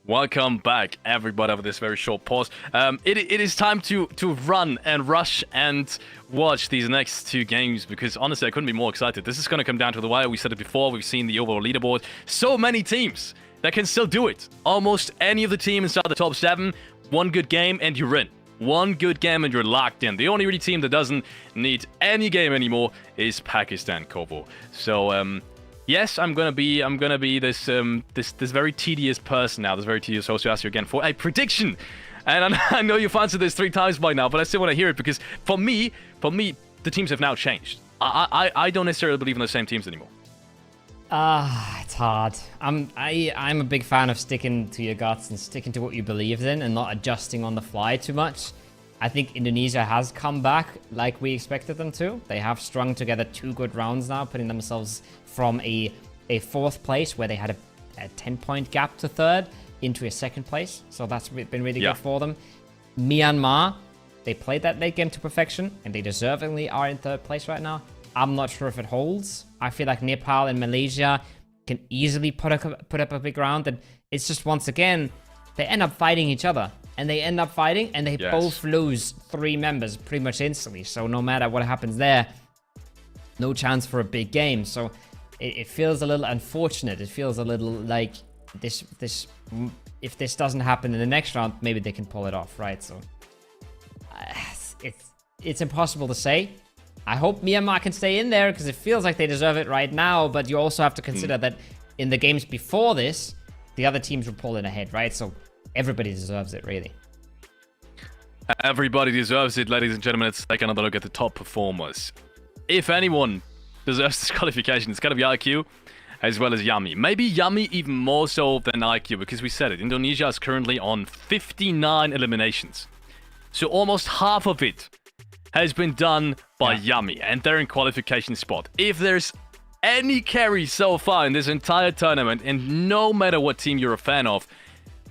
Welcome back, everybody, over this very short pause. It is time to run and rush and watch these next two games because, honestly, I couldn't be more excited. This is going to come down to the wire. We said it before. We've seen the overall leaderboard. So many teams that can still do it. Almost any of the teams inside the top 7. One good game and you're in. One good game and you're locked in. The only really team that doesn't need any game anymore is Pakistan, Kovo. So, yes, I'm gonna be this very tedious person now, this very tedious host who asks you again for a prediction. And I know you've answered this 3 times by now, but I still want to hear it because for me, the teams have now changed. I don't necessarily believe in the same teams anymore. It's hard. I'm a big fan of sticking to your guts and sticking to what you believe in and not adjusting on the fly too much. I think Indonesia has come back like we expected them to. They have strung together 2 good rounds now, putting themselves from a 4th place where they had a 10-point gap to 3rd into a 2nd place. So that's been really good for them. Myanmar, they played that late game to perfection and they deservingly are in 3rd place right now. I'm not sure if it holds. I feel like Nepal and Malaysia can easily put up a big round, and it's just, once again, they end up fighting each other. And they end up fighting, and they both lose 3 members pretty much instantly. So no matter what happens there, no chance for a big game. So it feels a little unfortunate. It feels a little like this. If this doesn't happen in the next round, maybe they can pull it off, right? So it's impossible to say. I hope Myanmar can stay in there because it feels like they deserve it right now. But you also have to consider that in the games before this, the other teams were pulling ahead, right? So everybody deserves it, really. Everybody deserves it, ladies and gentlemen. Let's take another look at the top performers. If anyone deserves this qualification, it's going to be IQ as well as Yummy. Maybe Yummy even more so than IQ because we said it. Indonesia is currently on 59 eliminations. So almost half of it has been done by Yummy, and they're in qualification spot. If there's any carry so far in this entire tournament, and no matter what team you're a fan of,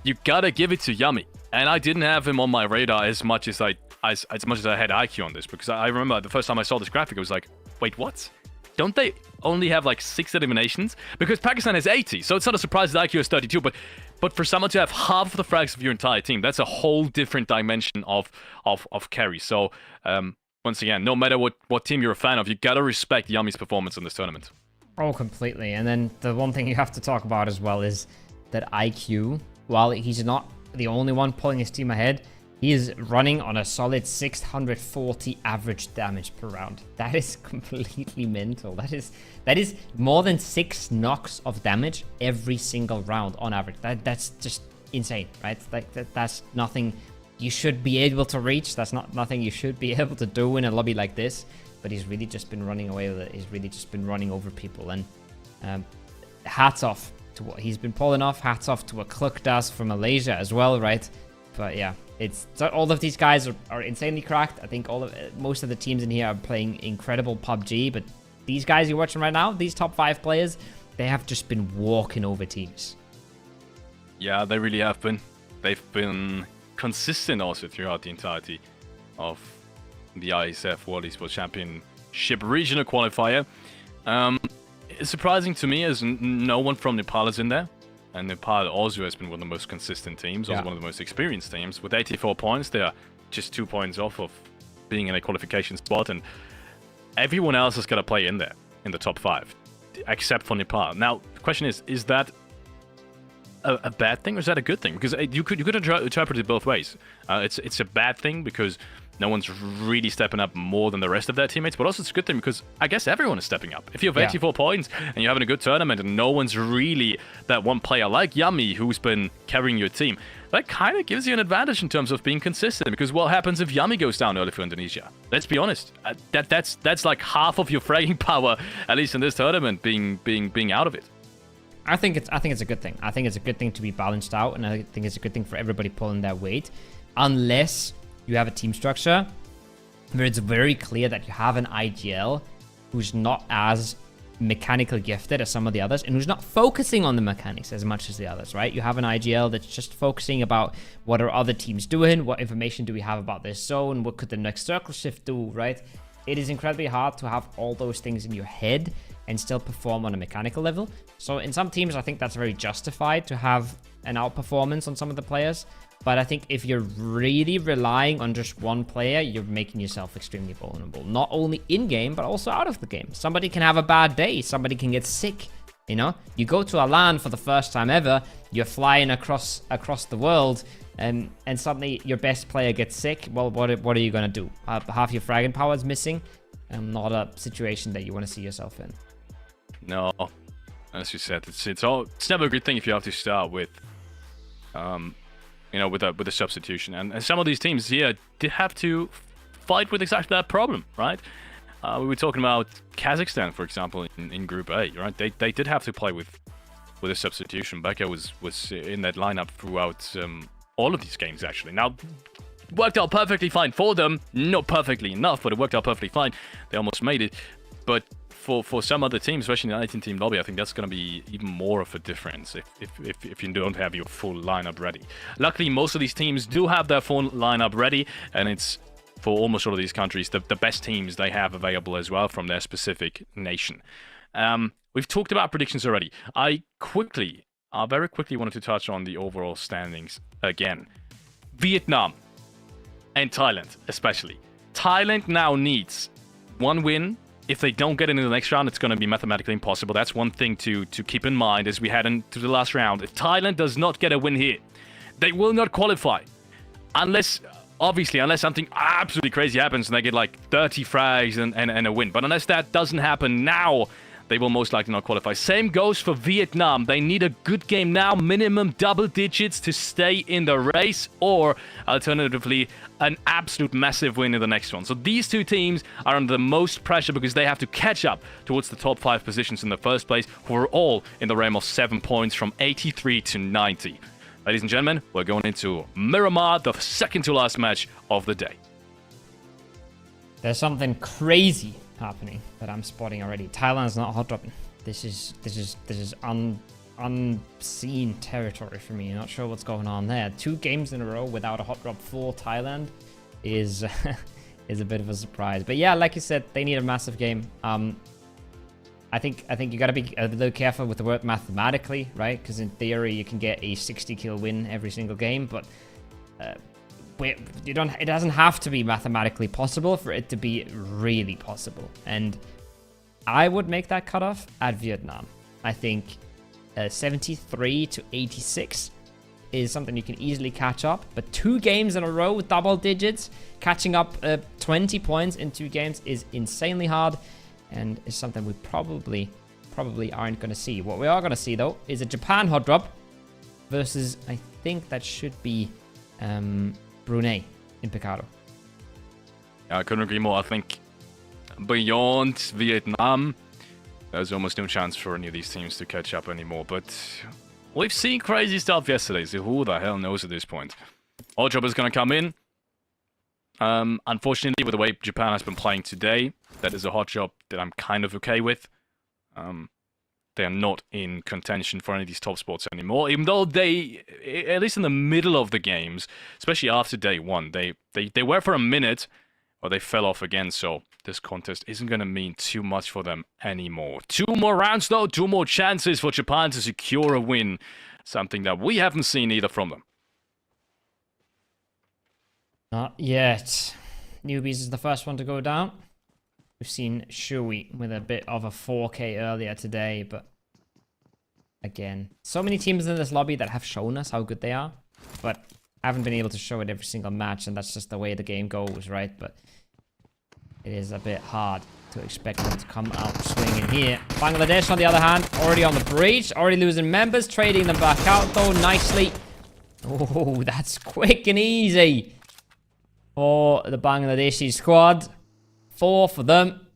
you gotta give it to Yummy. And I didn't have him on my radar as much as I had IQ on this, because I remember the first time I saw this graphic, I was like, wait, what? Don't they only have like 6 eliminations? Because Pakistan has 80, so it's not a surprise that IQ has 32, but for someone to have half of the frags of your entire team, that's a whole different dimension of carry. So once again, no matter what team you're a fan of, you gotta respect Yummy's performance in this tournament. Oh, completely. And then the one thing you have to talk about as well is that IQ, while he's not the only one pulling his team ahead, he is running on a solid 640 average damage per round. That is completely mental. That is more than 6 knocks of damage every single round on average. That's just insane, right? Like that's nothing you should be able to reach. That's nothing you should be able to do in a lobby like this. But he's really just been running away with it. He's really just been running over people. And hats off to what he's been pulling off. Hats off to what Cluck does for Malaysia as well, right? But yeah, all of these guys are insanely cracked. I think most of the teams in here are playing incredible PUBG, but these guys you're watching right now, these top 5 players, they have just been walking over teams. Yeah, they really have been. They've been consistent also throughout the entirety of the IESF World Esports Championship regional qualifier. It's surprising to me as no one from Nepal is in there. And Nepal also has been one of the most consistent teams, also one of the most experienced teams. With 84 points, they are just 2 points off of being in a qualification spot. And everyone else is going to play in there, in the top 5, except for Nepal. Now, the question is that a bad thing or is that a good thing? Because you could interpret it both ways. It's a bad thing because no one's really stepping up more than the rest of their teammates, but also it's a good thing because I guess everyone is stepping up. If you have 84 points and you're having a good tournament and no one's really that one player like Yummy who's been carrying your team, that kind of gives you an advantage in terms of being consistent, because what happens if Yummy goes down early for Indonesia? Let's be honest. That's like half of your fragging power, at least in this tournament, being out of it. I think it's a good thing. I think it's a good thing to be balanced out, and I think it's a good thing for everybody pulling their weight, unless you have a team structure where it's very clear that you have an IGL who's not as mechanically gifted as some of the others and who's not focusing on the mechanics as much as the others, right? You have an IGL that's just focusing about what are other teams doing, what information do we have about this zone, what could the next circle shift do, right? It is incredibly hard to have all those things in your head and still perform on a mechanical level. So in some teams, I think that's very justified to have an outperformance on some of the players. But I think if you're really relying on just one player, you're making yourself extremely vulnerable. Not only in-game, but also out of the game. Somebody can have a bad day. Somebody can get sick. You know, you go to a LAN for the first time ever, you're flying across the world, and suddenly your best player gets sick. Well, what are you going to do? Half your fragging power is missing. Not a situation that you want to see yourself in. No, as you said, it's never a good thing if you have to start with, with a substitution. And some of these teams here did have to fight with exactly that problem, right? We were talking about Kazakhstan, for example, in Group A, right? They did have to play with a substitution. Beka was in that lineup throughout all of these games, actually. Now, worked out perfectly fine for them. Not perfectly enough, but it worked out perfectly fine. They almost made it. But for some other teams, especially in the 19-team lobby, I think that's going to be even more of a difference if you don't have your full lineup ready. Luckily, most of these teams do have their full lineup ready, and it's, for almost all of these countries, the best teams they have available as well from their specific nation. We've talked about predictions already. I very quickly wanted to touch on the overall standings again. Vietnam and Thailand, especially. Thailand now needs one win. If they don't get into the next round, it's going to be mathematically impossible. That's one thing to keep in mind as we head into the last round. If Thailand does not get a win here, they will not qualify. Unless something absolutely crazy happens and they get like 30 frags and a win. But unless that doesn't happen now, they will most likely not qualify. Same goes for Vietnam. They need a good game now, minimum double digits to stay in the race, or alternatively, an absolute massive win in the next one. So these two teams are under the most pressure because they have to catch up towards the top 5 positions in the first place, who are all in the realm of 7 points from 83 to 90. Ladies and gentlemen, we're going into Miramar, the second to last match of the day. There's something crazy happening that I'm spotting already. Thailand's not hot dropping. This is unseen territory for me. Not sure what's going on there. 2 games in a row without a hot drop for Thailand is a bit of a surprise. But yeah, like you said, they need a massive game. I think you gotta be a little careful with the word mathematically, right? Because in theory you can get a 60 kill win every single game, but it doesn't have to be mathematically possible for it to be really possible. And I would make that cutoff at Vietnam. I think 73 to 86 is something you can easily catch up, but 2 games in a row with double digits, catching up 20 points in 2 games is insanely hard, and is something we probably aren't going to see. What we are going to see, though, is a Japan hot drop versus, I think that should be Brunei in Picado. Yeah, I couldn't agree more. I think beyond Vietnam, there's almost no chance for any of these teams to catch up anymore. But we've seen crazy stuff yesterday, so who the hell knows at this point? Hot drop is going to come in. Unfortunately, with the way Japan has been playing today, that is a hot drop that I'm kind of okay with. They are not in contention for any of these top spots anymore, even though they, at least in the middle of the games, especially after day 1, they were for a minute, or they fell off again, so this contest isn't going to mean too much for them anymore. 2 more rounds, though, 2 more chances for Japan to secure a win, something that we haven't seen either from them. Not yet. Newbies is the first one to go down. We've seen Shui with a bit of a 4K earlier today, but again, so many teams in this lobby that have shown us how good they are, but haven't been able to show it every single match, and that's just the way the game goes, right? But it is a bit hard to expect them to come out swinging here. Bangladesh, on the other hand, already on the breach, already losing members, trading them back out, though, nicely. Oh, that's quick and easy for the Bangladeshi squad. 4 for them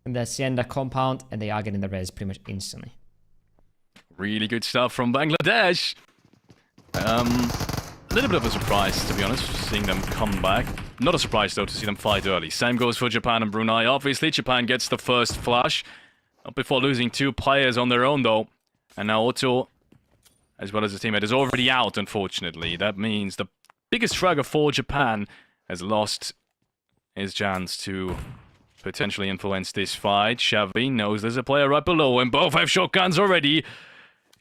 in the Hacienda compound, and they are getting the res pretty much instantly. Really good stuff from Bangladesh. A little bit of a surprise, to be honest, seeing them come back. Not a surprise, though, to see them fight early. Same goes for Japan and Brunei. Obviously, Japan gets the first flush before losing 2 players on their own, though. And now Otto, as well as his teammate, is already out, unfortunately. That means the biggest fragger for Japan has lost his chance to potentially influence this fight. Chevy knows there's a player right below him. Both have shotguns already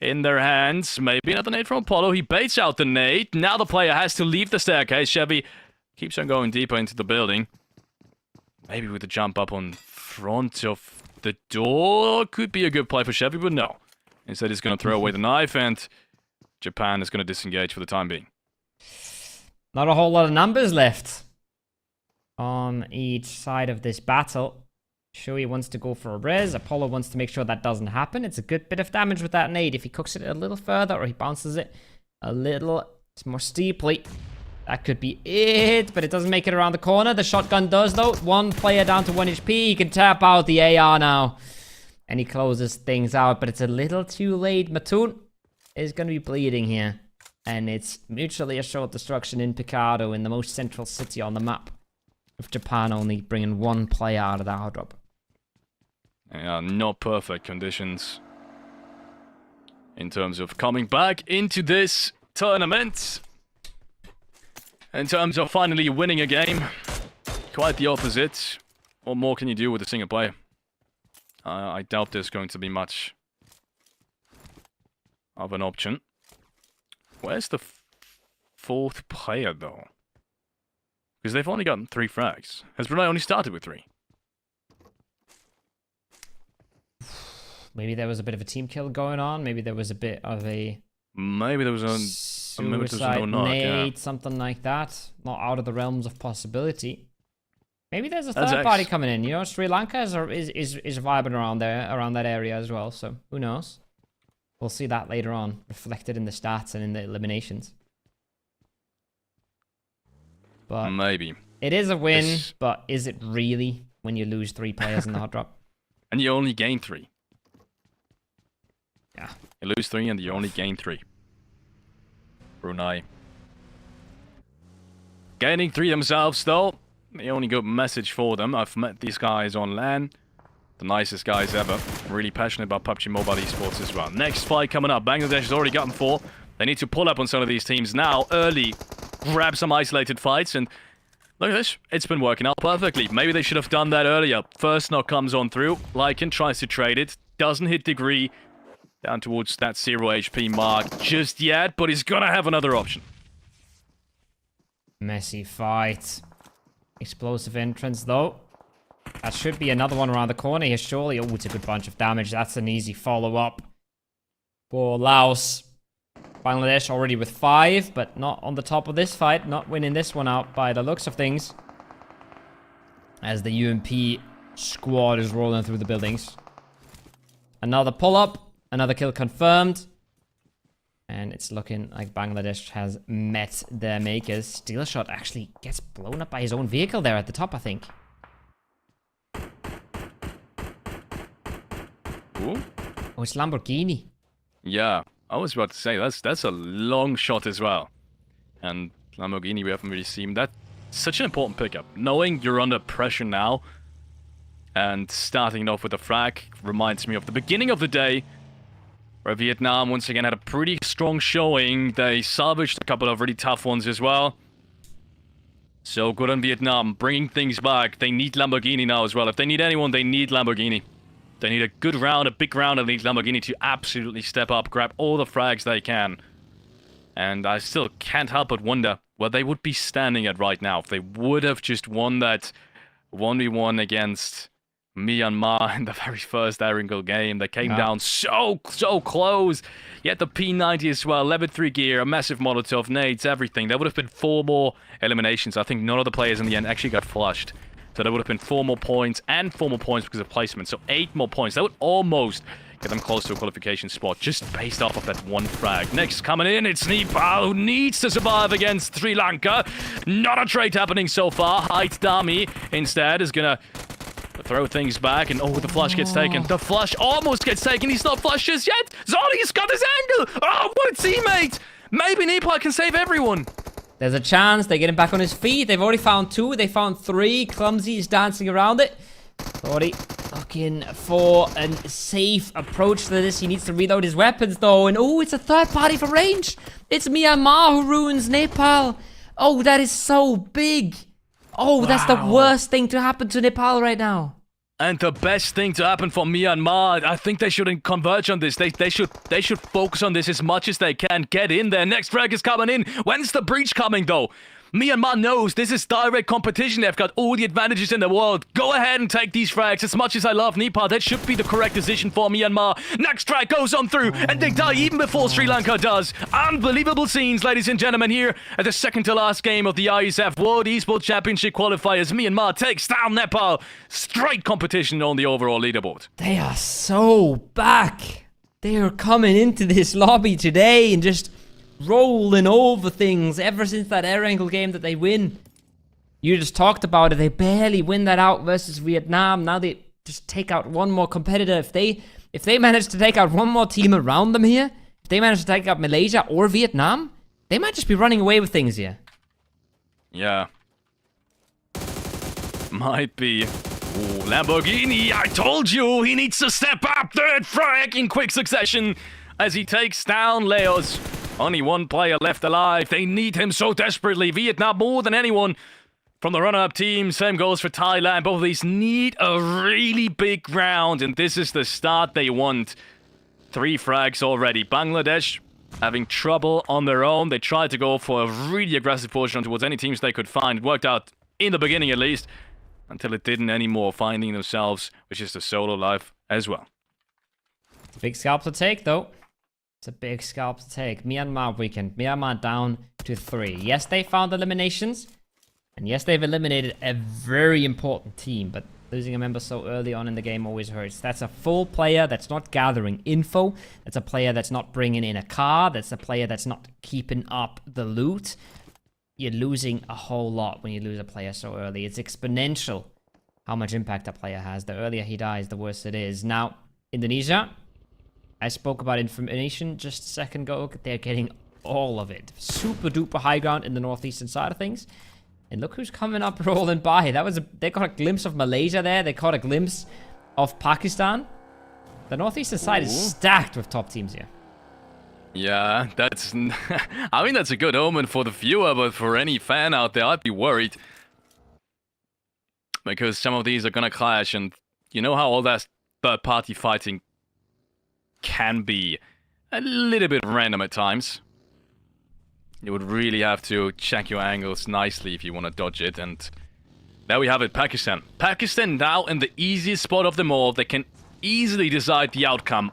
in their hands. Maybe another nade from Apollo. He baits out the nade. Now the player has to leave the staircase. Chevy keeps on going deeper into the building. Maybe with the jump up on front of the door. Could be a good play for Chevy, but no. Instead, he's going to throw away the knife, and Japan is going to disengage for the time being. Not a whole lot of numbers left on each side of this battle. Shui wants to go for a res. Apollo wants to make sure that doesn't happen. It's a good bit of damage with that nade. If he cooks it a little further or he bounces it a little more steeply, that could be it, but it doesn't make it around the corner. The shotgun does, though. One player down to 1 HP. He can tap out the AR now, and he closes things out, but it's a little too late. Mattoon is going to be bleeding here, and it's mutually assured destruction in Picardo, in the most central city on the map, with Japan only bringing 1 player out of the airdrop. Yeah, not perfect conditions in terms of coming back into this tournament. In terms of finally winning a game, quite the opposite. What more can you do with a single player? I doubt there's going to be much of an option. Where's the 4th player, though? Because they've only gotten 3 frags. Has Brunei only started with 3? Maybe there was a bit of a team kill going on. Maybe there was a bit of a... Maybe there was a suicide nade, something like that. Not out of the realms of possibility. Maybe there's a third party coming in. You know, Sri Lanka is vibing around there, around that area as well. So who knows? We'll see that later on, reflected in the stats and in the eliminations. But maybe it is a win, but is it really when you lose 3 players in the hot drop? And you only gain 3. Yeah. You lose 3 and you only gain 3. Brunei gaining 3 themselves, though. The only good message for them. I've met these guys on LAN. The nicest guys ever. Really passionate about PUBG Mobile Esports as well. Next fight coming up. Bangladesh has already gotten 4. They need to pull up on some of these teams now, early. Grab some isolated fights, and look at this. It's been working out perfectly. Maybe they should have done that earlier. First knock comes on through. Lycan tries to trade it. Doesn't hit Degree. Down towards that 0 HP mark just yet, but he's gonna have another option. Messy fight. Explosive entrance, though. That should be another one around the corner here, surely. Oh, it's a good bunch of damage. That's an easy follow-up for Laos. Bangladesh already with 5, but not on the top of this fight. Not winning this one out by the looks of things, as the UMP squad is rolling through the buildings. Another pull-up. Another kill confirmed. And it's looking like Bangladesh has met their makers. Steel Shot actually gets blown up by his own vehicle there at the top, I think. Ooh. Oh, it's Lamborghini. Yeah, I was about to say, that's a long shot as well. And Lamborghini, we haven't really seen that. Such an important pickup. Knowing you're under pressure now, and starting off with a frag reminds me of the beginning of the day, where Vietnam once again had a pretty strong showing. They salvaged a couple of really tough ones as well. So good on Vietnam, bringing things back. They need Lamborghini now as well. If they need anyone, they need Lamborghini. They need a good round, a big round, and they need Lamborghini to absolutely step up, grab all the frags they can. And I still can't help but wonder where they would be standing at right now if they would have just won that 1v1 against Myanmar in the very first Erangel game. They came down so close. Yet the P90 as well, level 3 gear, a massive Molotov, nades, everything. There would have been 4 more eliminations. I think none of the players in the end actually got flushed. So there would have been 4 more points and 4 more points because of placement. So 8 more points. That would almost get them close to a qualification spot just based off of that one frag. Next coming in, it's Nepal, who needs to survive against Sri Lanka. Not a trade happening so far. Height Dami instead is gonna throw things back, and the flush gets taken. The flush almost gets taken. He's not flushed just yet. Zoli's got his angle. Oh, what a teammate. Maybe Nepal can save everyone. There's a chance. They get him back on his feet. They've already found 2. They found 3. Clumsy is dancing around it. Thori looking for a safe approach to this. He needs to reload his weapons, though. And it's a third party for range. It's Myanmar who ruins Nepal. Oh, that is so big. Oh, that's the worst thing to happen to Nepal right now. And the best thing to happen for Myanmar, I think they shouldn't converge on this. They should focus on this as much as they can. Get in there. Next frag is coming in. When's the breach coming, though? Myanmar knows this is direct competition. They've got all the advantages in the world. Go ahead and take these frags. As much as I love Nepal, that should be the correct decision for Myanmar. Next frag goes on through, and they die even before Sri Lanka does. Unbelievable scenes, ladies and gentlemen, here at the second to last game of the IESF World Esports Championship qualifiers. Myanmar takes down Nepal. Straight competition on the overall leaderboard. They are so back. They are coming into this lobby today and just rolling over things ever since that air angle game that they win. You just talked about it. They barely win that out versus Vietnam. Now they just take out one more competitor. If they manage to take out one more team around them here, if they manage to take out Malaysia or Vietnam, they might just be running away with things here. Yeah. Might be. Ooh, Lamborghini, I told you he needs to step up. Third frag in quick succession as he takes down Laos. Only one player left alive. They need him so desperately. Vietnam more than anyone from the runner-up team. Same goes for Thailand. Both of these need a really big round, and this is the start they want. 3 frags already. Bangladesh having trouble on their own. They tried to go for a really aggressive push on towards any teams they could find. It worked out in the beginning at least, until it didn't anymore, finding themselves, which is the solo life as well. Big scalp to take, though. It's a big scalp to take. Myanmar weekend. Myanmar down to 3. Yes, they found eliminations. And yes, they've eliminated a very important team. But losing a member so early on in the game always hurts. That's a full player that's not gathering info. That's a player that's not bringing in a car. That's a player that's not keeping up the loot. You're losing a whole lot when you lose a player so early. It's exponential how much impact a player has. The earlier he dies, the worse it is. Now, Indonesia, I spoke about information just a second ago. They're getting all of it. Super duper high ground in the northeastern side of things. And look who's coming up rolling by. They got a glimpse of Malaysia there. They caught a glimpse of Pakistan. The northeastern side is stacked with top teams here. Yeah, that's... I mean, that's a good omen for the viewer, but for any fan out there, I'd be worried. Because some of these are gonna clash, and you know how all that third-party fighting can be a little bit random at times. You would really have to check your angles nicely if you want to dodge it, and there we have it, Pakistan. Pakistan now in the easiest spot of them all. They can easily decide the outcome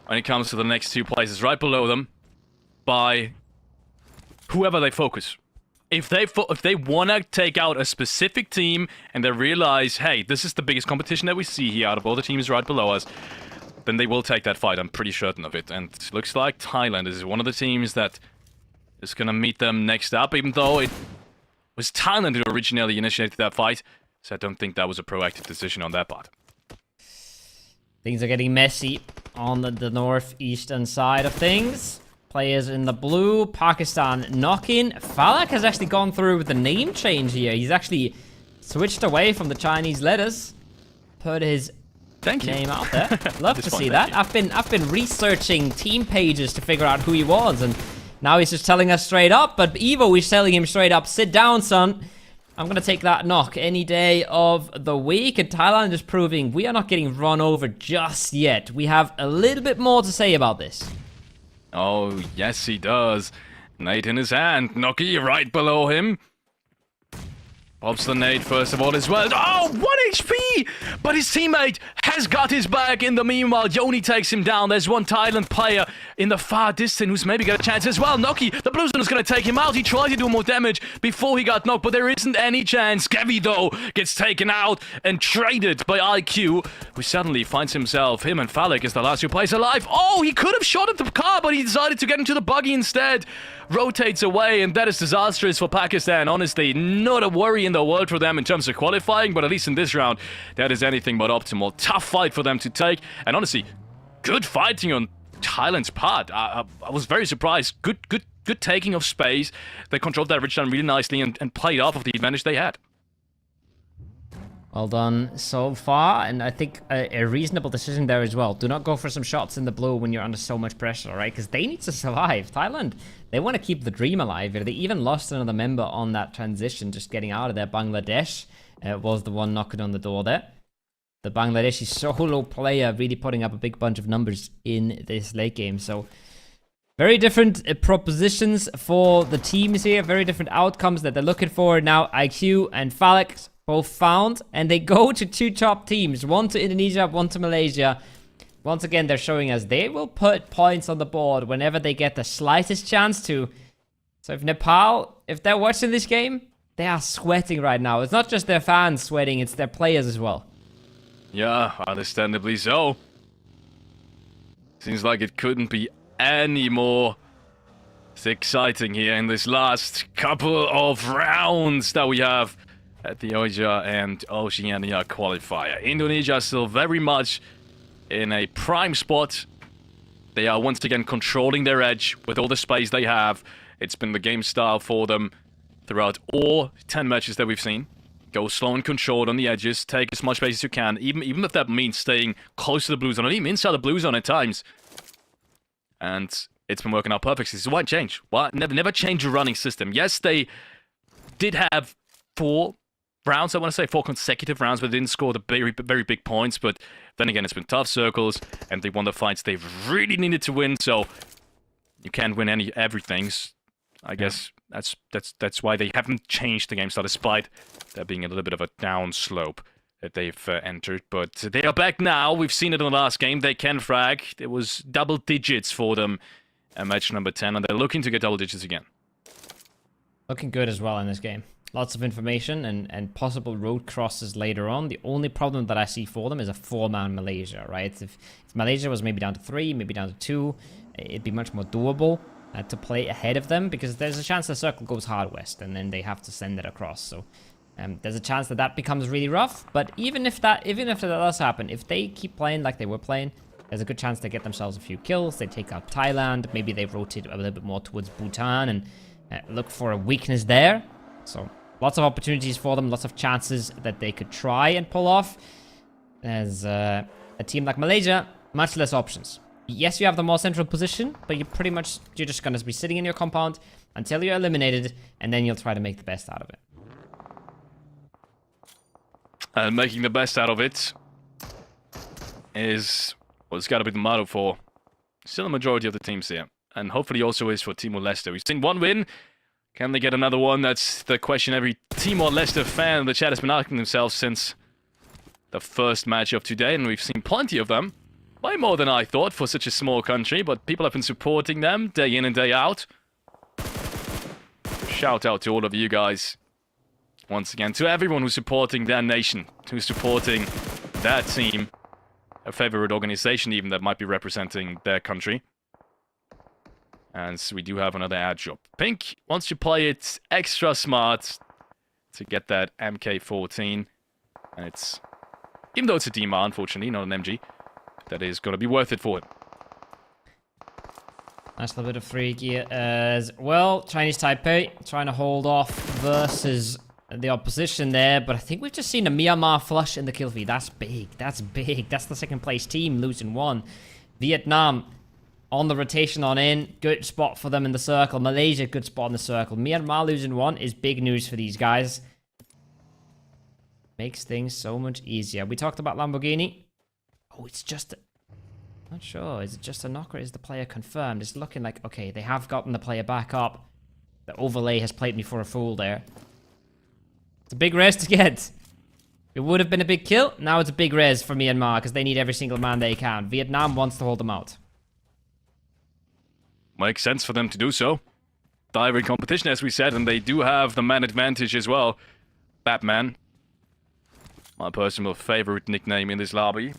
when it comes to the next 2 places right below them by whoever they focus. If they want to take out a specific team and they realize, hey, this is the biggest competition that we see here out of all the teams right below us, then they will take that fight. I'm pretty certain of it. And it looks like Thailand is one of the teams that is going to meet them next up, even though it was Thailand who originally initiated that fight. So I don't think that was a proactive decision on their part. Things are getting messy on the northeastern side of things. Players in the blue, Pakistan knocking. Falak has actually gone through with the name change here. He's actually switched away from the Chinese letters. Put his name out there. Love to see that. I've been researching team pages to figure out who he was, and now he's just telling us straight up. But Evo is telling him straight up, sit down, son. I'm gonna take that knock any day of the week. And Thailand is proving we are not getting run over just yet. We have a little bit more to say about this. Oh, yes, he does. Nade in his hand. Noki right below him. Pops the nade first of all as well. Oh, 1 HP! But his teammate has got his back in the meanwhile. Yoni takes him down. There's one Thailand player in the far distance who's maybe got a chance as well. Noki, the blue zone is going to take him out. He tried to do more damage before he got knocked, but there isn't any chance. Kevi, though, gets taken out and traded by IQ, who suddenly finds himself, him and Falak is the last 2 players alive. Oh, he could have shot at the car, but he decided to get into the buggy instead. Rotates away, and that is disastrous for Pakistan. Honestly, not a worry in the world for them in terms of qualifying, but at least in this round, that is anything but optimal. Tough fight for them to take, and honestly, good fighting on Thailand's part. I was very surprised. Good taking of space. They controlled that ridge line really nicely and played off of the advantage they had. Well done so far, and I think a reasonable decision there as well. Do not go for some shots in the blue when you're under so much pressure, right? Because they need to survive. Thailand, they want to keep the dream alive here. They even lost another member on that transition, just getting out of there. Bangladesh was the one knocking on the door there. The Bangladeshi solo player really putting up a big bunch of numbers in this late game. So very different propositions for the teams here. Very different outcomes that they're looking for. Now IQ and Falix both found, and they go to two top teams. One to Indonesia, one to Malaysia. Once again, they're showing us they will put points on the board whenever they get the slightest chance to. So if Nepal, if they're watching this game, they are sweating right now. It's not just their fans sweating, it's their players as well. Yeah, understandably so. Seems like it couldn't be any more exciting here in this last couple of rounds that we have at the Asia and Oceania qualifier. Indonesia still very much in a prime spot. They are once again controlling their edge with all the space they have. It's been the game style for them throughout all 10 matches that we've seen. Go slow and controlled on the edges, take as much space as you can, even if that means staying close to the blue zone, or even inside the blue zone at times. And it's been working out perfectly. So why change? Why never change your running system? Yes, they did have 4 rounds, I want to say 4 consecutive rounds, but they didn't score the very big points. But then again, it's been tough circles, and they won the fights they've really needed to win. So you can't win everything. I guess that's why they haven't changed the game style, despite there being a little bit of a down slope that they've entered. But they are back now. We've seen it in the last game. They can frag. It was double digits for them at match number 10, and they're looking to get double digits again. Looking good as well in this game. Lots of information and possible road crosses later on. The only problem that I see for them is a 4-man Malaysia, right? If Malaysia was maybe down to 3, maybe down to 2, it'd be much more doable to play ahead of them, because there's a chance the circle goes hard west and then they have to send it across. So there's a chance that becomes really rough. But even if that does happen, if they keep playing like they were playing, there's a good chance they get themselves a few kills. They take out Thailand. Maybe they rotate a little bit more towards Bhutan and look for a weakness there. So lots of opportunities for them, lots of chances that they could try and pull off. As a team like Malaysia, much less options. Yes, you have the more central position, but you're just going to be sitting in your compound until you're eliminated, and then you'll try to make the best out of it. And making the best out of it is what's got to be the motto for still a majority of the teams here. And hopefully also is for Timor-Leste. We've seen one win. Can they get another one? That's the question every Timor-Leste fan in the chat has been asking themselves since the first match of today. And we've seen plenty of them. Way more than I thought for such a small country. But people have been supporting them day in and day out. Shout out to all of you guys. Once again, to everyone who's supporting their nation. Who's supporting their team. A favorite organization even that might be representing their country. And so we do have another ad job. Pink wants to play it extra smart to get that MK14. And it's, even though it's a DMR, unfortunately, not an MG, that is going to be worth it for him. Nice little bit of free gear as well. Chinese Taipei trying to hold off versus the opposition there. But I think we've just seen a Myanmar flush in the kill feed. That's big. That's big. That's the second place team losing 1. Vietnam on the rotation on in. Good spot for them in the circle. Malaysia, good spot in the circle. Myanmar losing 1 is big news for these guys. Makes things so much easier. We talked about Lamborghini. Oh, it's just... Not sure. Is it just a knocker? Is the player confirmed? It's looking like... Okay, they have gotten the player back up. The overlay has played me for a fool there. It's a big res to get. It would have been a big kill. Now it's a big res for Myanmar because they need every single man they can. Vietnam wants to hold them out. Makes sense for them to do so. Direct competition, as we said, and they do have the man advantage as well. Batman. My personal favorite nickname in this lobby.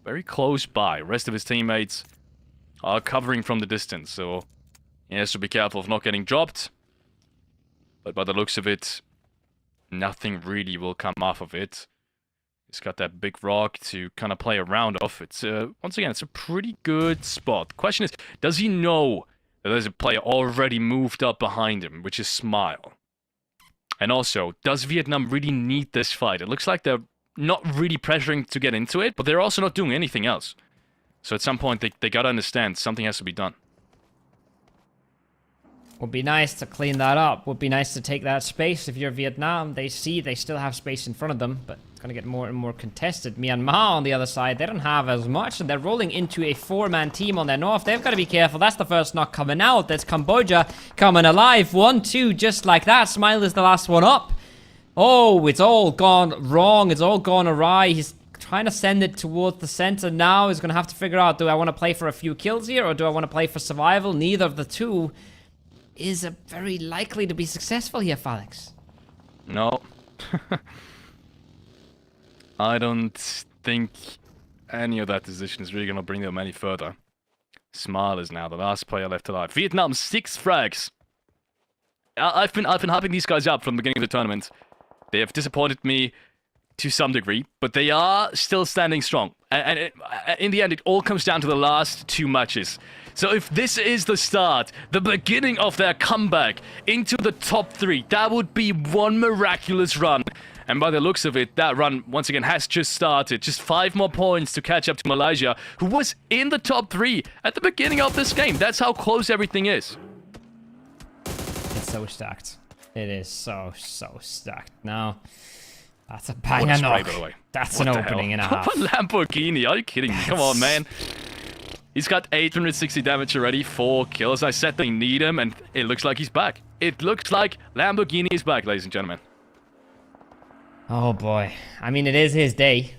Very close by. Rest of his teammates are covering from the distance, so he has to be careful of not getting dropped. But by the looks of it, nothing really will come off of it. He's got that big rock to kind of play around off. It's once again, it's a pretty good spot. The question is, does he know that there's a player already moved up behind him, which is Smile? And also, does Vietnam really need this fight? It looks like they're not really pressuring to get into it, but they're also not doing anything else. So at some point, they gotta understand something has to be done. Would be nice to clean that up. Would be nice to take that space. If you're Vietnam, they see they still have space in front of them, but it's going to get more and more contested. Myanmar on the other side, they don't have as much, and they're rolling into a 4-man team on their north. They've got to be careful. That's the first knock coming out. That's Cambodia coming alive. 1-2, just like that. Smile is the last one up. Oh, it's all gone wrong. It's all gone awry. He's trying to send it towards the center now. He's going to have to figure out, do I want to play for a few kills here, or do I want to play for survival? Neither of the two is very likely to be successful here, Felix. No. I don't think any of that decision is really going to bring them any further. Smile is now the last player left alive. Vietnam, 6 frags. I've been hyping these guys up from the beginning of the tournament. They have disappointed me to some degree, but they are still standing strong. And in the end, it all comes down to the last 2 matches. So if this is the start, the beginning of their comeback into the top 3, that would be one miraculous run. And by the looks of it, that run, once again, has just started. Just 5 more points to catch up to Malaysia, who was in the top 3 at the beginning of this game. That's how close everything is. It's so stacked. It is so stacked. Now, that's a banger knock. By the way. That's an opening and a half. Lamborghini, are you kidding me? Come on, man. He's got 860 damage already, 4 kills. I said they need him, and it looks like he's back. It looks like Lamborghini is back, ladies and gentlemen. Oh boy. I mean, it is his day.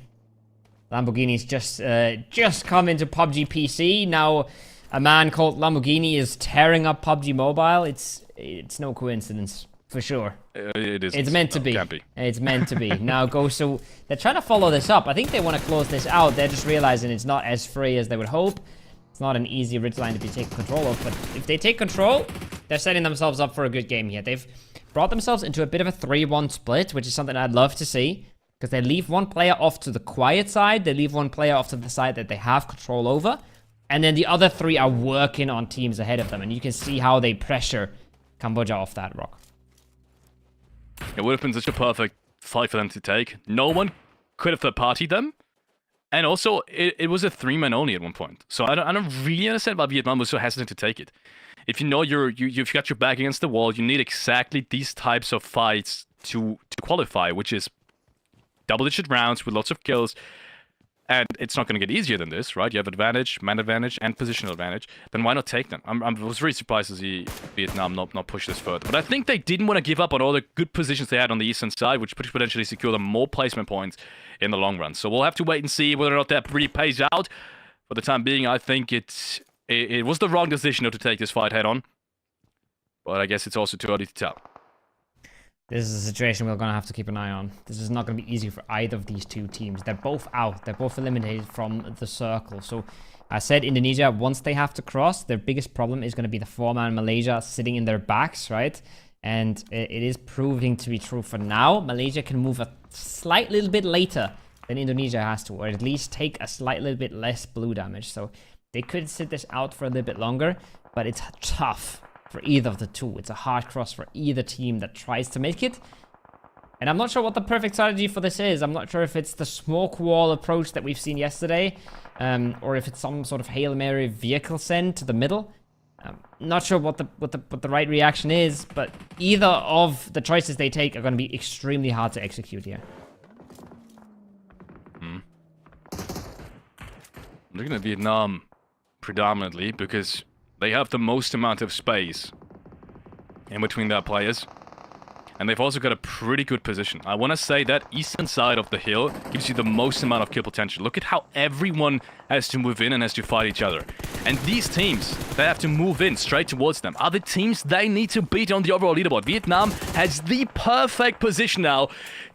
Lamborghini's just come into PUBG PC. Now, a man called Lamborghini is tearing up PUBG Mobile. It's no coincidence, for sure. It is. It's meant to be. Can't be. It's meant to be. Now go. So they're trying to follow this up. I think they want to close this out. They're just realizing it's not as free as they would hope. It's not an easy ridgeline to be taking control of. But if they take control, they're setting themselves up for a good game here. They've brought themselves into a bit of a 3-1 split, which is something I'd love to see. Because they leave one player off to the quiet side. They leave one player off to the side that they have control over. And then the other 3 are working on teams ahead of them. And you can see how they pressure Cambodia off that rock. It would have been such a perfect fight for them to take. No one could have third-partied them. And also, it was a 3-man only at one point. So I don't really understand why Vietnam was so hesitant to take it. If you know you've got your back against the wall, you need exactly these types of fights to qualify, which is double-digit rounds with lots of kills. And it's not going to get easier than this, right? You have advantage, man advantage, and positional advantage. Then why not take them? I was really surprised to see Vietnam not push this further. But I think they didn't want to give up on all the good positions they had on the eastern side, which could potentially secure them more placement points in the long run. So we'll have to wait and see whether or not that really pays out. For the time being, I think it was the wrong decision to take this fight head on. But I guess it's also too early to tell. This is a situation we're going to have to keep an eye on. This is not going to be easy for either of these 2 teams. They're both out. They're both eliminated from the circle. So I said Indonesia, once they have to cross, their biggest problem is going to be the 4-man Malaysia sitting in their backs, right? And it is proving to be true for now. Malaysia can move a slight little bit later than Indonesia has to, or at least take a slight little bit less blue damage. So they could sit this out for a little bit longer, but it's tough for either of the 2. It's a hard cross for either team that tries to make it. And I'm not sure what the perfect strategy for this is. I'm not sure if it's the smoke wall approach that we've seen yesterday, or if it's some sort of Hail Mary vehicle send to the middle. I'm not sure what the right reaction is, but either of the choices they take are going to be extremely hard to execute here. I'm looking at Vietnam predominantly because they have the most amount of space in between their players. And they've also got a pretty good position. I want to say that eastern side of the hill gives you the most amount of kill potential. Look at how everyone has to move in and has to fight each other. And these teams that have to move in straight towards them are the teams they need to beat on the overall leaderboard. Vietnam has the perfect position now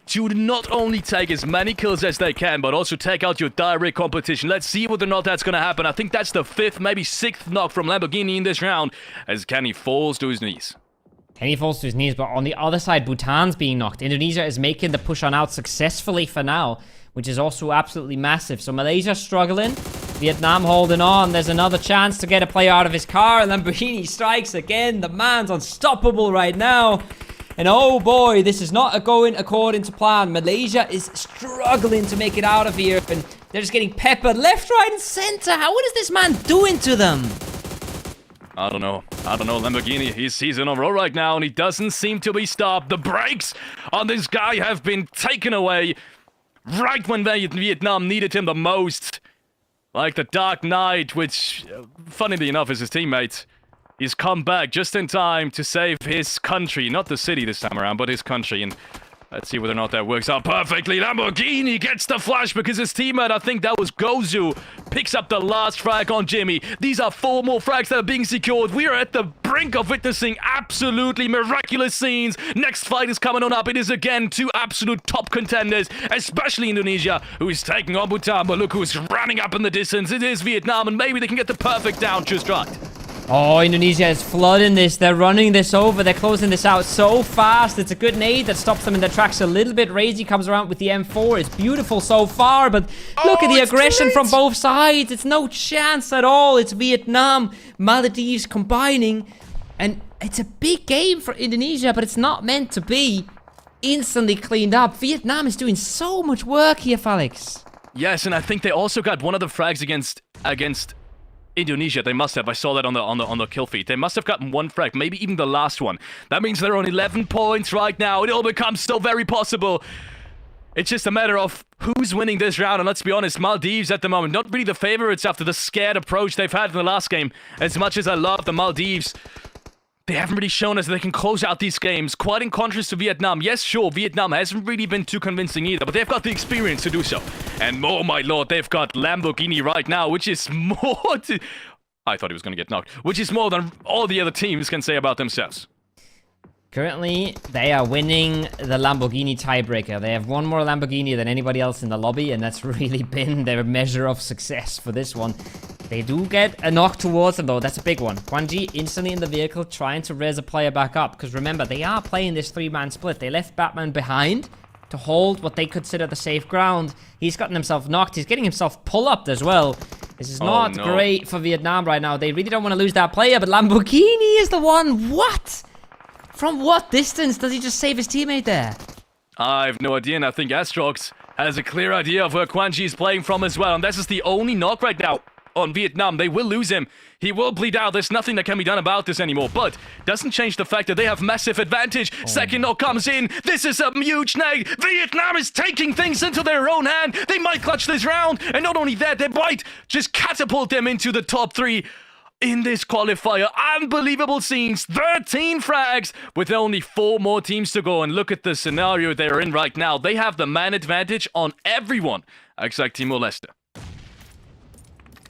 to not only take as many kills as they can, but also take out your direct competition. Let's see whether or not that's going to happen. I think that's the 5th, maybe 6th knock from Lamborghini in this round as Kenny falls to his knees. Kenny falls to his knees, but on the other side, Bhutan's being knocked. Indonesia is making the push on out successfully for now, which is also absolutely massive. So Malaysia struggling, Vietnam holding on. There's another chance to get a player out of his car, and Lamborghini strikes again. The man's unstoppable right now. And oh boy, this is not going according to plan. Malaysia is struggling to make it out of here. And they're just getting peppered left, right, and center. What is this man doing to them? I don't know. Lamborghini, he's in a row right now, and he doesn't seem to be stopped. The brakes on this guy have been taken away right when Vietnam needed him the most. Like the Dark Knight, which, funnily enough, is his teammate. He's come back just in time to save his country. Not the city this time around, but his country. And let's see whether or not that works out perfectly. Lamborghini gets the flash because his teammate, I think that was Gozu, picks up the last frag on Jimmy. These are 4 more frags that are being secured. We are at the brink of witnessing absolutely miraculous scenes. Next fight is coming on up. It is again 2 absolute top contenders, especially Indonesia, who is taking on Bhutan. But look who's running up in the distance. It is Vietnam, and maybe they can get the perfect down just right. Oh, Indonesia is flooding this. They're running this over. They're closing this out so fast. It's a good nade that stops them in their tracks a little bit. Razy comes around with the M4. It's beautiful so far, but look at the aggression from both sides. It's no chance at all. It's Vietnam, Maldives combining, and it's a big game for Indonesia, but it's not meant to be. Instantly cleaned up. Vietnam is doing so much work here, Felix. Yes, and I think they also got one of the frags against Indonesia. They must have. I saw that on the kill feed. They must have gotten 1 frag, maybe even the last one. That means they're on 11 points right now. It all becomes so very possible. It's just a matter of who's winning this round. And let's be honest, Maldives at the moment, not really the favorites after the scared approach they've had in the last game. As much as I love the Maldives, they haven't really shown us that they can close out these games, quite in contrast to Vietnam. Yes, sure, Vietnam hasn't really been too convincing either, but they've got the experience to do so. And oh my lord, they've got Lamborghini right now, which is more to... I thought he was going to get knocked. Which is more than all the other teams can say about themselves. Currently, they are winning the Lamborghini tiebreaker. They have 1 more Lamborghini than anybody else in the lobby, and that's really been their measure of success for this one. They do get a knock towards them, though. That's a big one. Kwanji instantly in the vehicle, trying to raise a player back up. Because remember, they are playing this 3-man split. They left Batman behind to hold what they consider the safe ground. He's gotten himself knocked. He's getting himself pull-upped as well. This is not great for Vietnam right now. They really don't want to lose that player, but Lamborghini is the one. What? From what distance does he just save his teammate there? I have no idea, and I think Astrox has a clear idea of where Kwanji is playing from as well. And this is the only knock right now on Vietnam. They will lose him. He will bleed out. There's nothing that can be done about this anymore. But doesn't change the fact that they have massive advantage. Second knock comes in. This is a huge nade. Vietnam is taking things into their own hand. They might clutch this round. And not only that, they might just catapult them into the top 3 in this qualifier. Unbelievable scenes. 13 frags with only 4 more teams to go. And look at the scenario they're in right now. They have the man advantage on everyone except Timor-Leste.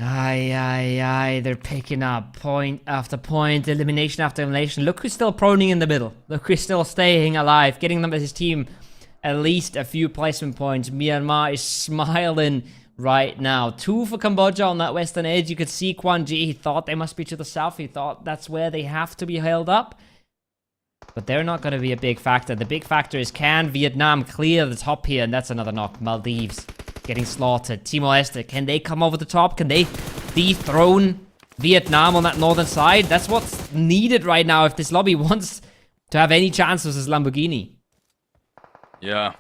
Aye, they're picking up point after point, elimination after elimination. Look who's still proning in the middle. Look who's still staying alive, getting them as his team at least a few placement points. Myanmar is smiling right now. 2 for Cambodia on that western edge. You could see Kwanji. He thought they must be to the south. He thought that's where they have to be held up. But they're not going to be a big factor. The big factor is, can Vietnam clear the top here? And that's another knock. Maldives getting slaughtered. Timor-Leste, can they come over the top? Can they dethrone Vietnam on that northern side? That's what's needed right now if this lobby wants to have any chance versus Lamborghini. Yeah.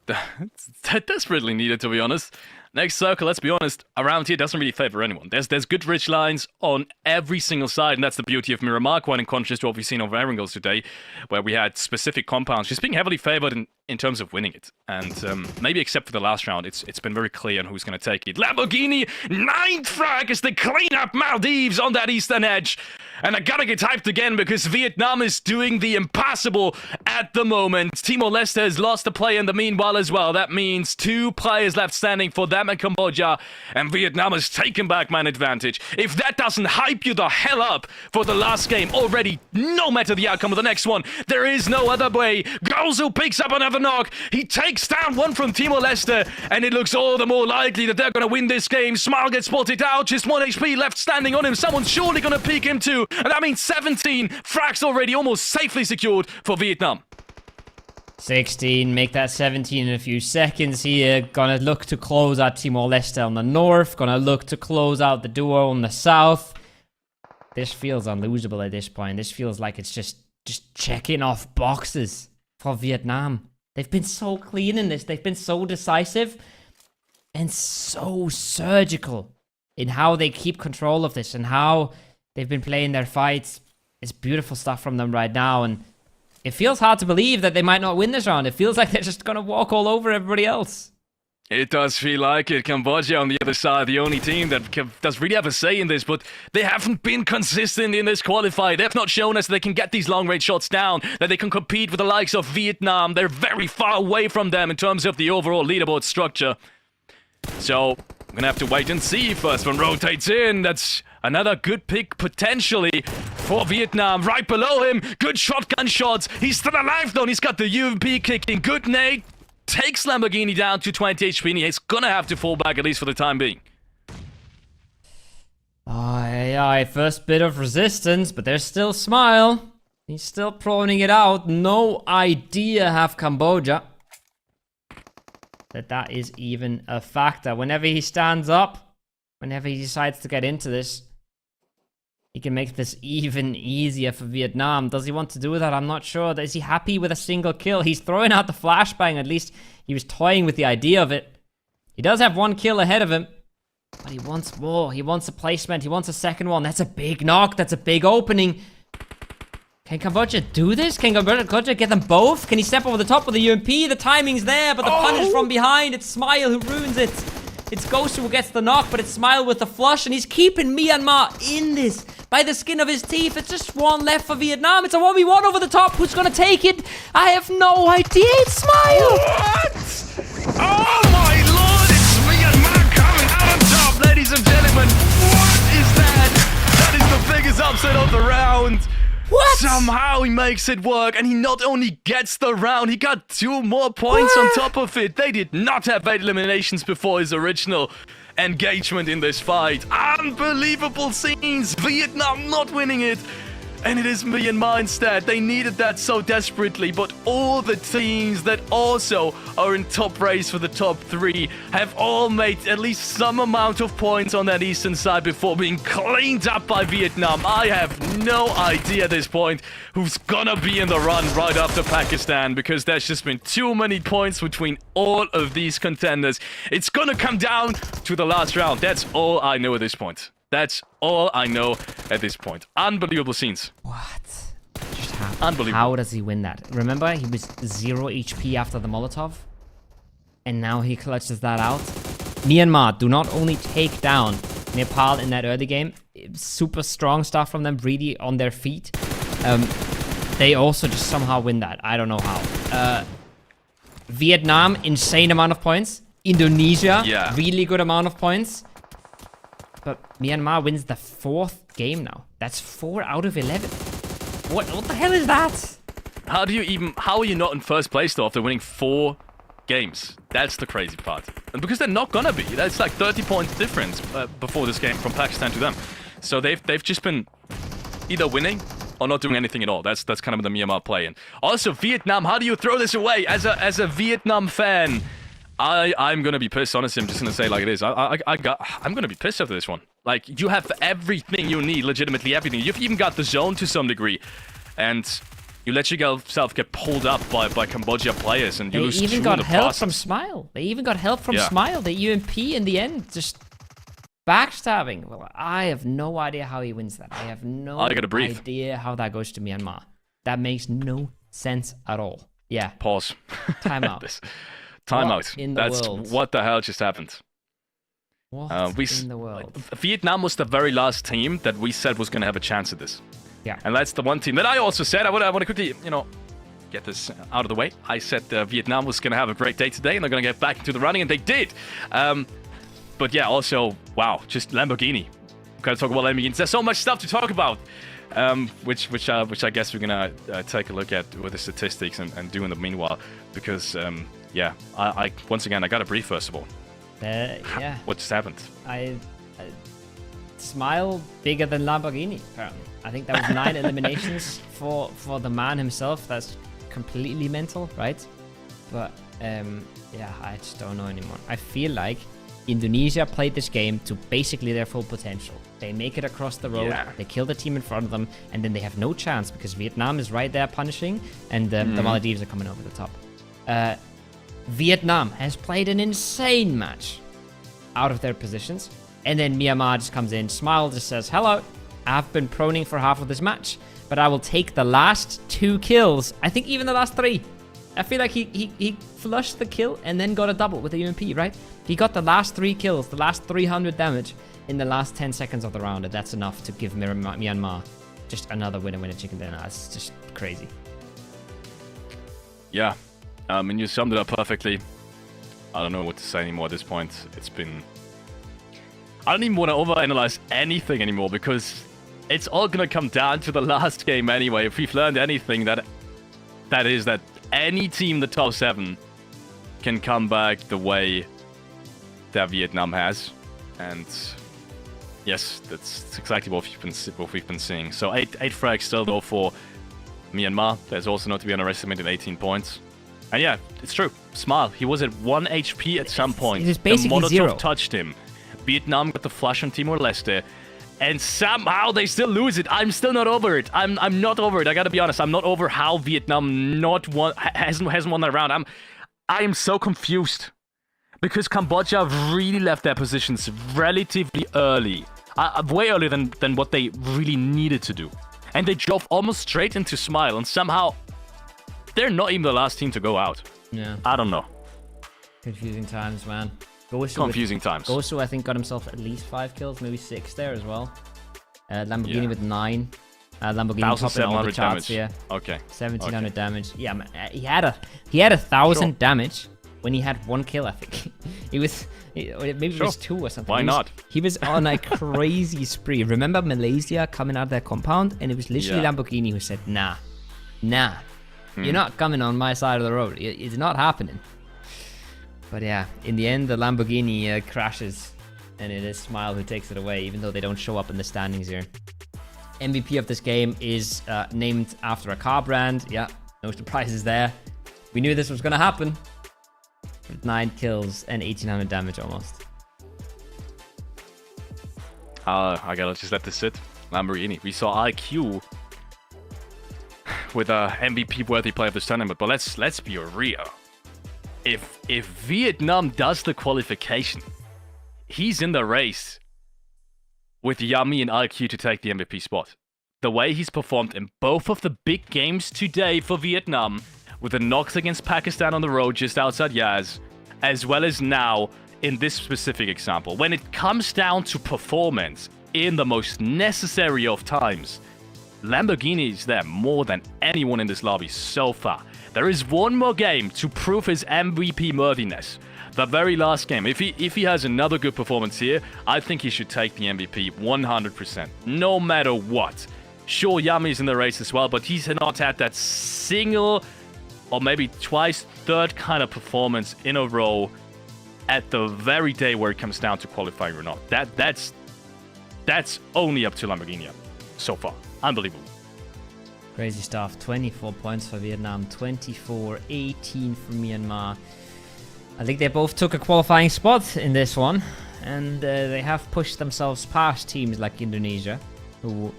That desperately needed, to be honest. Next circle, let's be honest, around here doesn't really favor anyone. There's good ridge lines on every single side, and that's the beauty of Miramar, quite in contrast to what we've seen over Erangel today, where we had specific compounds just being heavily favored in terms of winning it. And maybe except for the last round, it's been very clear on who's going to take it. Lamborghini, 9th frag as they clean up Maldives on that eastern edge. And I gotta get hyped again because Vietnam is doing the impossible at the moment. Timor-Leste has lost a player in the meanwhile as well. That means 2 players left standing for them and Cambodia. And Vietnam has taken back man advantage. If that doesn't hype you the hell up for the last game already, no matter the outcome of the next one, there is no other way. Gozu picks up another knock. He takes down one from Timor-Leste. And it looks all the more likely that they're going to win this game. Smile gets spotted out. Just 1 HP left standing on him. Someone's surely going to peek him too. And that means 17 frags already almost safely secured for Vietnam. 16, make that 17 in a few seconds here. Gonna look to close out Timor-Leste on the north. Gonna look to close out the duo on the south. This feels unlosable at this point. This feels like it's just checking off boxes for Vietnam. They've been so clean in this. They've been so decisive and so surgical in how they keep control of this and how they've been playing their fights. It's beautiful stuff from them right now, and it feels hard to believe that they might not win this round. It feels like they're just gonna walk all over everybody else. It does feel like it. Cambodia on the other side, the only team that does really have a say in this, but they haven't been consistent in this qualifier. They've not shown us they can get these long-range shots down, that they can compete with the likes of Vietnam. They're very far away from them in terms of the overall leaderboard structure. So, we're gonna have to wait and see. First one rotates in. That's another good pick, potentially, for Vietnam. Right below him, good shotgun shots. He's still alive, though. He's got the UMP kicking. Good nade. Takes Lamborghini down to 20 HP, and he's gonna have to fall back, at least for the time being. Aye, first bit of resistance, but there's still Smile. He's still proning it out. No idea have Cambodia that is even a factor. Whenever he stands up, whenever he decides to get into this, he can make this even easier for Vietnam. Does he want to do that? I'm not sure. Is he happy with a single kill? He's throwing out the flashbang. At least he was toying with the idea of it. He does have one kill ahead of him, but he wants more. He wants a placement. He wants a second one. That's a big knock. That's a big opening. Can Cambodia do this? Can Cambodia get them both? Can he step over the top with the UMP? The timing's there, but the punish from behind. It's Smile who ruins it. It's Ghost who gets the knock, but it's Smile with the flush, and he's keeping Myanmar in this by the skin of his teeth. It's just one left for Vietnam. It's a 1v1 over the top. Who's gonna take it? I have no idea. It's Smile! What? Oh my lord, it's Myanmar coming out on top, ladies and gentlemen. What is that? That is the biggest upset of the round. What? Somehow he makes it work, and he not only gets the round, he got 2 more points on top of it. They did not have 8 eliminations before his original engagement in this fight. Unbelievable scenes. Vietnam not winning it. And it is Myanmar instead. They needed that so desperately, but all the teams that also are in top race for the top 3 have all made at least some amount of points on that eastern side before being cleaned up by Vietnam. I have no idea at this point who's gonna be in the run right after Pakistan, because there's just been too many points between all of these contenders. It's gonna come down to the last round. That's all I know at this point. That's all I know at this point. Unbelievable scenes. What just happened? Unbelievable. How does he win that? Remember, he was 0 HP after the Molotov, and now he clutches that out. Myanmar do not only take down Nepal in that early game, super strong stuff from them, really on their feet. They also just somehow win that. I don't know how. Vietnam, insane amount of points. Indonesia, really good amount of points. But Myanmar wins the 4th game now. That's 4 out of 11. What the hell is that? How are you not in first place though after winning 4 games? That's the crazy part. And because they're not gonna be. That's like 30 points difference before this game from Pakistan to them. So they've just been either winning or not doing anything at all. That's kind of the Myanmar play. And also Vietnam, how do you throw this away? As a Vietnam fan, I'm gonna be pissed, honestly. I'm just gonna say it like it is. I'm gonna be pissed after this one. Like, you have everything you need, legitimately everything. You've even got the zone to some degree, and you let yourself get pulled up by Cambodia players, and you lose 2 in the process. They even got help from Smile. They even got help from Smile. The UMP in the end, just backstabbing. Well, I have no idea how he wins that. I have no idea how that goes to Myanmar. That makes no sense at all. Yeah. Pause. Timeout. Timeout. That's world? What the hell just happened? What in the world? Vietnam was the very last team that we said was going to have a chance at this. Yeah. And that's the one team that I also said, I want to quickly, get this out of the way. I said Vietnam was going to have a great day today, and they're going to get back into the running, and they did. But yeah, also, wow, just Lamborghini. We've got to talk about Lamborghinis. There's so much stuff to talk about, which I guess we're going to take a look at with the statistics and do in the meanwhile, because... yeah, I once again, I got a brief first of all. Yeah. What just happened? I Smile bigger than Lamborghini, apparently. I think that was 9 eliminations for the man himself. That's completely mental, right? But, yeah, I just don't know anymore. I feel like Indonesia played this game to basically their full potential. They make it across the road. Yeah. They kill the team in front of them, and then they have no chance because Vietnam is right there punishing, and the Maldives are coming over the top. Vietnam has played an insane match out of their positions, and then Myanmar just comes in. Smile just says, "Hello, I've been proning for half of this match, but I will take the last 2 kills. I think even the last 3. I feel like he flushed the kill and then got a double with the UMP, right? He got the last 3 kills, the last 300 damage in the last 10 seconds of the round, and that's enough to give Myanmar just another winner chicken dinner. It's just crazy. Yeah, and you summed it up perfectly. I don't know what to say anymore at this point. It's been... I don't even want to overanalyze anything anymore because it's all going to come down to the last game anyway. If we've learned anything, that is that any team in the top 7 can come back the way that Vietnam has. And yes, that's exactly what we've been seeing. So 8 frags still though for Myanmar. There's also not to be underestimated 18 points. And yeah, it's true. Smile. He was at 1 HP at some point. It is basically the Molotov 0. touched him. Vietnam got the flush on Timor-Leste. And somehow they still lose it. I'm still not over it. I'm not over it. I gotta be honest. I'm not over how Vietnam hasn't won that round. I am so confused. Because Cambodia really left their positions relatively early. Way earlier than what they really needed to do. And they drove almost straight into Smile. And somehow, they're not even the last team to go out. Yeah. I don't know. Confusing times, man. Confusing times. Gosu, I think, got himself at least 5 kills, maybe 6 there as well. Lamborghini with 9. Lamborghini topping all the charts here. Okay. 1700 damage. Yeah, man, he had 1,000 damage when he had 1 kill, I think. Maybe it was 2 or something. Why not? He was on a crazy spree. Remember Malaysia coming out of their compound, and it was literally Lamborghini who said, nah, you're not coming on my side of the road. It's not happening. But yeah, in the end, the Lamborghini crashes, and it is Smile who takes it away, even though they don't show up in the standings here. MVP of this game is named after a car brand. Yeah, no surprises there. We knew this was going to happen. 9 kills and 1,800 damage almost. I gotta just let this sit. Lamborghini. We saw IQ with a MVP-worthy play of this tournament, but let's be real. If Vietnam does the qualification, he's in the race with Yami and IQ to take the MVP spot. The way he's performed in both of the big games today for Vietnam, with the knocks against Pakistan on the road just outside Yaz, as well as now in this specific example. When it comes down to performance in the most necessary of times, Lamborghini is there more than anyone in this lobby so far. There is one more game to prove his MVP worthiness. The very last game. If he has another good performance here, I think he should take the MVP 100%, no matter what. Sure, Yami's in the race as well, but he's not had that single or maybe twice, third kind of performance in a row at the very day where it comes down to qualifying or not. That's only up to Lamborghini so far. Unbelievable. Crazy stuff. 24 points for Vietnam, 24-18 for Myanmar. I think they both took a qualifying spot in this one, and they have pushed themselves past teams like Indonesia, who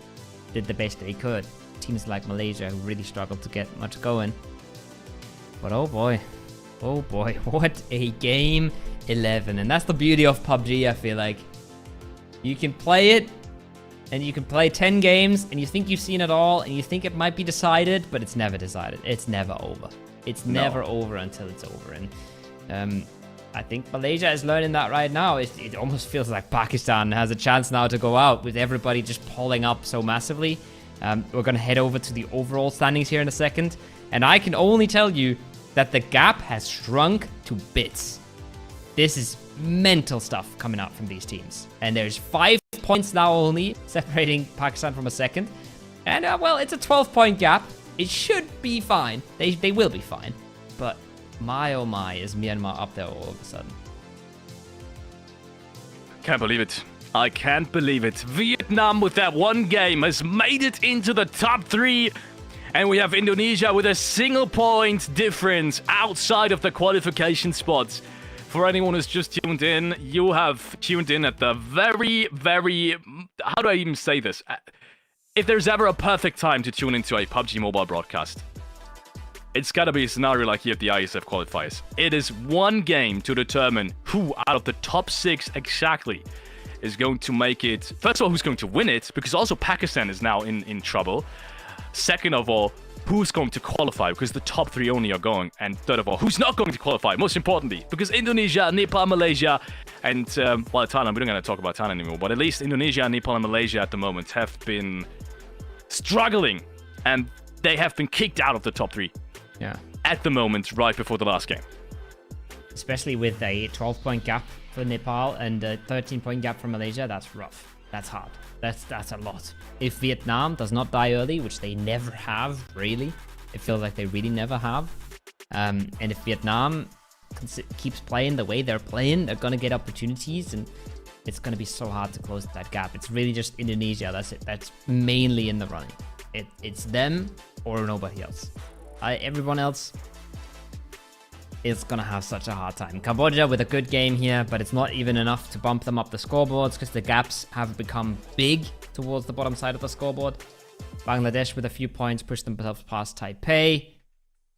did the best they could. Teams like Malaysia, who really struggled to get much going. But oh boy, what a game 11. And that's the beauty of PUBG, I feel like. You can play it, and you can play 10 games, and you think you've seen it all, and you think it might be decided, but it's never decided. It's never over. It's never over until it's over. And I think Malaysia is learning that right now. It almost feels like Pakistan has a chance now to go out with everybody just pulling up so massively. We're going to head over to the overall standings here in a second. And I can only tell you that the gap has shrunk to bits. This is mental stuff coming out from these teams. And there's 5 points now only separating Pakistan from a second. And, well, it's a 12-point gap. It should be fine. They will be fine. But my oh my, is Myanmar up there all of a sudden. Can't believe it. I can't believe it. Vietnam with that one game has made it into the top 3. And we have Indonesia with a single point difference outside of the qualification spots. For anyone who's just tuned in, you have tuned in at the very, very... How do I even say this? If there's ever a perfect time to tune into a PUBG Mobile broadcast, it's gotta be a scenario like here at the IESF qualifiers. It is one game to determine who out of the top 6 exactly is going to make it. First of all, who's going to win it, because also Pakistan is now in trouble. Second of all, who's going to qualify, because the top 3 only are going. And third of all, who's not going to qualify, most importantly, because Indonesia, Nepal, Malaysia, and well, Thailand, we don't gonna talk about Thailand anymore, but at least Indonesia, Nepal, and Malaysia at the moment have been struggling, and they have been kicked out of the top 3. Yeah. At the moment, right before the last game. Especially with a 12-point gap for Nepal and a 13-point gap for Malaysia, that's rough. That's hard. That's a lot. If Vietnam does not die early, which they never have, really, it feels like they really never have. And if Vietnam keeps playing the way they're playing, they're gonna get opportunities, and it's gonna be so hard to close that gap. It's really just Indonesia. That's it. That's mainly in the running. It's them or nobody else. Everyone else is gonna have such a hard time. Cambodia with a good game here, but it's not even enough to bump them up the scoreboards because the gaps have become big towards the bottom side of the scoreboard. Bangladesh with a few points pushed themselves past Taipei.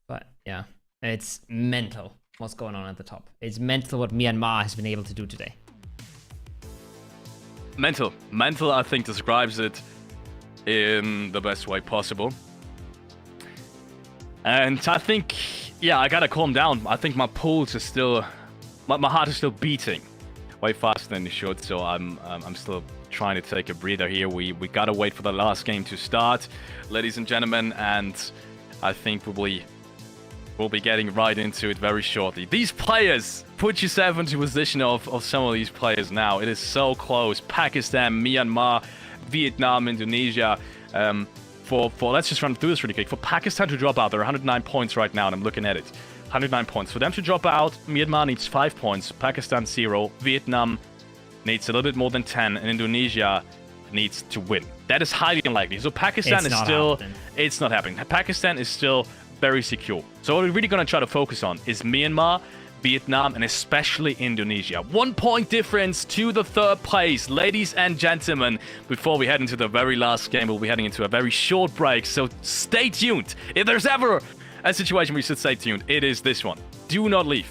But yeah, it's mental what's going on at the top. It's mental what Myanmar has been able to do today. Mental, I think, describes it in the best way possible. And I think, yeah, I gotta calm down. I think my pulse is still, my heart is still beating way faster than it should. So I'm still trying to take a breather here. We gotta wait for the last game to start, ladies and gentlemen. And I think we'll be getting right into it very shortly. These players, put yourself into position of some of these players now. It is so close. Pakistan, Myanmar, Vietnam, Indonesia. Let's just run through this really quick. For Pakistan to drop out, they're 109 points right now, and I'm looking at it. 109 points. For them to drop out, Myanmar needs 5 points, Pakistan 0, Vietnam needs a little bit more than 10, and Indonesia needs to win. That is highly unlikely. So Pakistan is still... It's not happening. Pakistan is still very secure. So what we're really going to try to focus on is Myanmar, Vietnam, and especially Indonesia. 1 point difference to the 3rd place, ladies and gentlemen. Before we head into the very last game, we'll be heading into a very short break, so stay tuned. If there's ever a situation where you should stay tuned, it is this one. Do not leave.